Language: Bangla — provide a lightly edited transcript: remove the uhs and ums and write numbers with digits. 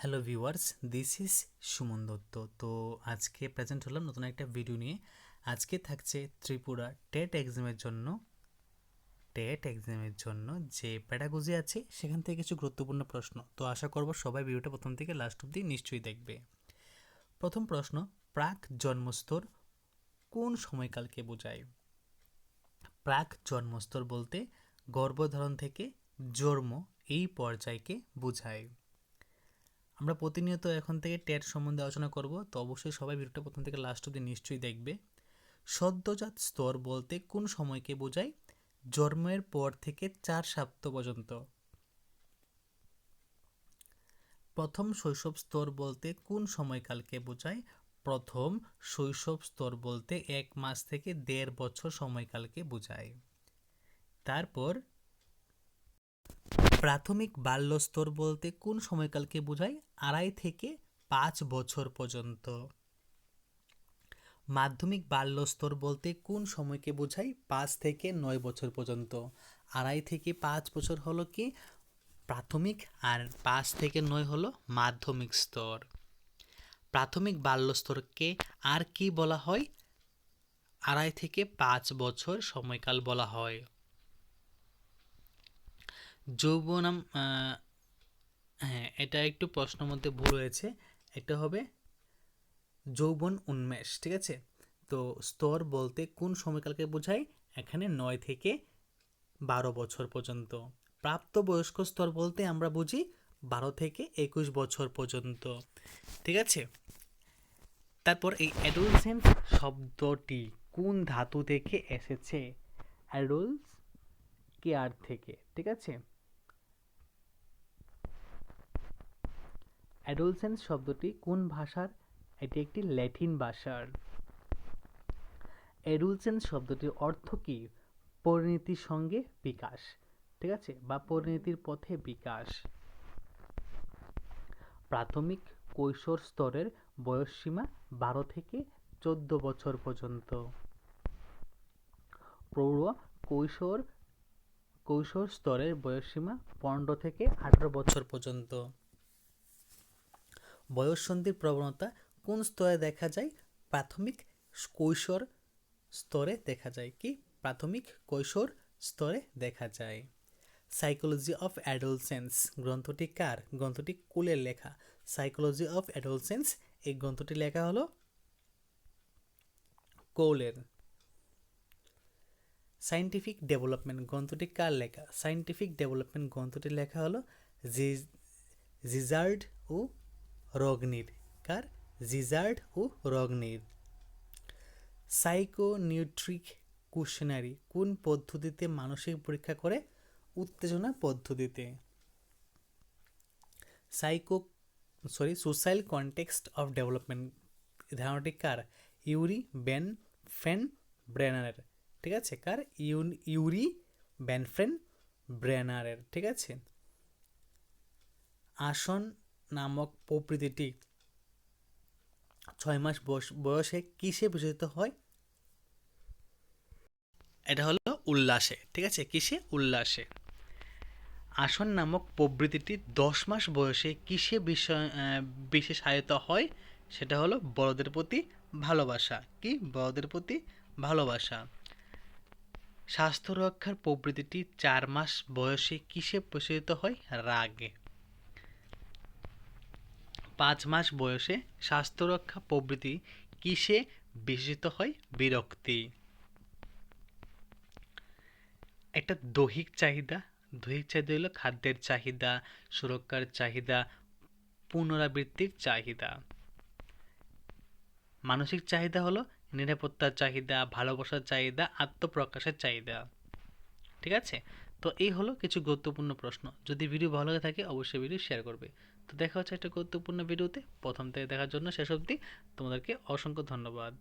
Hello viewers, this is Suman Dutta. তো আজকে প্রেজেন্ট হলাম নতুন একটা ভিডিও নিয়ে। আজকে থাকছে ত্রিপুরা টেট এক্সামের জন্য যে প্যাডাগজি আছে সেখান থেকে কিছু গুরুত্বপূর্ণ প্রশ্ন। তো আশা করব সবাই ভিডিওটা প্রথম থেকে লাস্ট অবধি নিশ্চয়ই দেখবে। প্রথম প্রশ্ন, প্রাক জন্মস্তর কোন সময়কালকে বোঝায়? প্রাক জন্মস্তর বলতে গর্ভধারণ থেকে জন্ম এই পর্যায়কে বোঝায়। আমরা প্রতিনিয়ত এখন থেকে টেট সম্বন্ধে আলোচনা করব, তো অবশ্যই সবাই ভিডিওটা প্রথম থেকে লাস্ট অবধি নিশ্চয়ই দেখবে। সদ্যজাত স্তর বলতে কোন সময়কে বোঝায়? জন্মের পর থেকে 4 সপ্তাহ পর্যন্ত। প্রথম শৈশব স্তর বলতে কোন সময়কালকে বোঝায়? প্রথম শৈশব স্তর বলতে 1 মাস থেকে 1.5 বছর সময়কালকে বোঝায়। তারপর প্রাথমিক বাল্যস্তর বলতে কোন সময়কালকে বোঝায়? 2.5 থেকে 5 বছর পর্যন্ত। মাধ্যমিক বাল্যস্তর বলতে কোন সময়কে বোঝায়? 5 থেকে 9 বছর পর্যন্ত। 2.5 থেকে 5 বছর হলো কি প্রাথমিক, আর 5 থেকে 9 হলো মাধ্যমিক স্তর। প্রাথমিক বাল্যস্তরকে আর কি বলা হয়? 2.5 থেকে 5 বছর সময়কাল বলা হয়। যৌবনাম হ্যাঁ, এটা একটু প্রশ্নের মধ্যে ভুল হয়েছে, এটা হবে যৌবন উন্মেষ। ঠিক আছে, তো স্তর বলতে কোন সময়কালকে বোঝায়? এখানে 9 থেকে 12 বছর পর্যন্ত। প্রাপ্তবয়স্ক স্তর বলতে আমরা বুঝি 12 থেকে 21 বছর পর্যন্ত। ঠিক আছে, তারপর এই অ্যাডোলসেন্স শব্দটি কোন ধাতু থেকে এসেছে? অ্যাডোলস কেয়ার থেকে। ঠিক আছে, অ্যাডোলসেন্স শব্দটি কোন ভাষার? এটি একটি ল্যাটিন ভাষার। অ্যাডোলসেন্স শব্দটির অর্থ কি? পরিণতির সঙ্গে বিকাশ। ঠিক আছে, বা পরিণতির পথে বিকাশ। প্রাথমিক কৈশোর স্তরের বয়সসীমা 12 থেকে 14 বছর পর্যন্ত। প্রৌঢ় কৈশোর স্তরের বয়সসীমা 15 থেকে 18 বছর পর্যন্ত। বয়ঃসন্ধির প্রবণতা কোন স্তরে দেখা যায়? প্রাথমিক কৈশোর স্তরে দেখা যায়। কি প্রাথমিক কৈশোর স্তরে দেখা যায়। সাইকোলজি অফ অ্যাডোলসেন্স গ্রন্থটি কার? গ্রন্থটি কোলের লেখা। সাইকোলজি অফ অ্যাডোলসেন্স এই গ্রন্থটি লেখা হলো কোলের। সায়েন্টিফিক ডেভেলপমেন্ট গ্রন্থটি কার লেখা? সায়েন্টিফিক ডেভেলপমেন্ট গ্রন্থটি লেখা হলো জিজার্ড ও রগনির। কার? জিজার্ড ও রগনির। সাইকোনিউট্রিক কুশনারি কোন পদ্ধতিতে মানসিক পরীক্ষা করে? উত্তেজনা পদ্ধতিতে। সোশ্যাল কনটেক্সট অফ ডেভেলপমেন্ট ধারণাটি কার? Yuri fan ব্রেনারের। ঠিক আছে, কার? Yuri fan ব্রেনারের। ঠিক আছে, আসন নামক প্রবৃত্তিটি 6 মাস বয়সে কিসে বিচলিত হয়? এটা হলো উল্লাসে। ঠিক আছে, কিসে? উল্লাসে। আসন নামক প্রবৃত্তিটি 10 মাস বয়সে কিসে বিশেষায়িত হয়? সেটা হলো বড়দের প্রতি ভালোবাসা। কি? বড়দের প্রতি ভালোবাসা। স্বাস্থ্য রক্ষার প্রবৃত্তিটি 4 মাস বয়সে কিসে প্রসারিত হয়? রাগে। 5 মাস বয়সে স্বাস্থ্য রক্ষা প্রবৃত্তি কিসে বিশেষিত হয়? বিরক্তি। একটা দৈহিক চাহিদা হলো খাদ্যের চাহিদা, সুরক্ষার চাহিদা, পুনরাবৃত্তির চাহিদা। মানসিক চাহিদা হলো নিরাপত্তার চাহিদা, ভালোবাসার চাহিদা, আত্মপ্রকাশের চাহিদা। ঠিক আছে, তো এই হলো কিছু গুরুত্বপূর্ণ প্রশ্ন। যদি ভিডিও ভালো লাগে থাকে অবশ্যই ভিডিও শেয়ার করবে। তো দেখা হচ্ছে একটা গুরুত্বপূর্ণ ভিডিওতে। প্রথম থেকে দেখার জন্য শেষ অবধি তোমাদেরকে অসংখ্য ধন্যবাদ।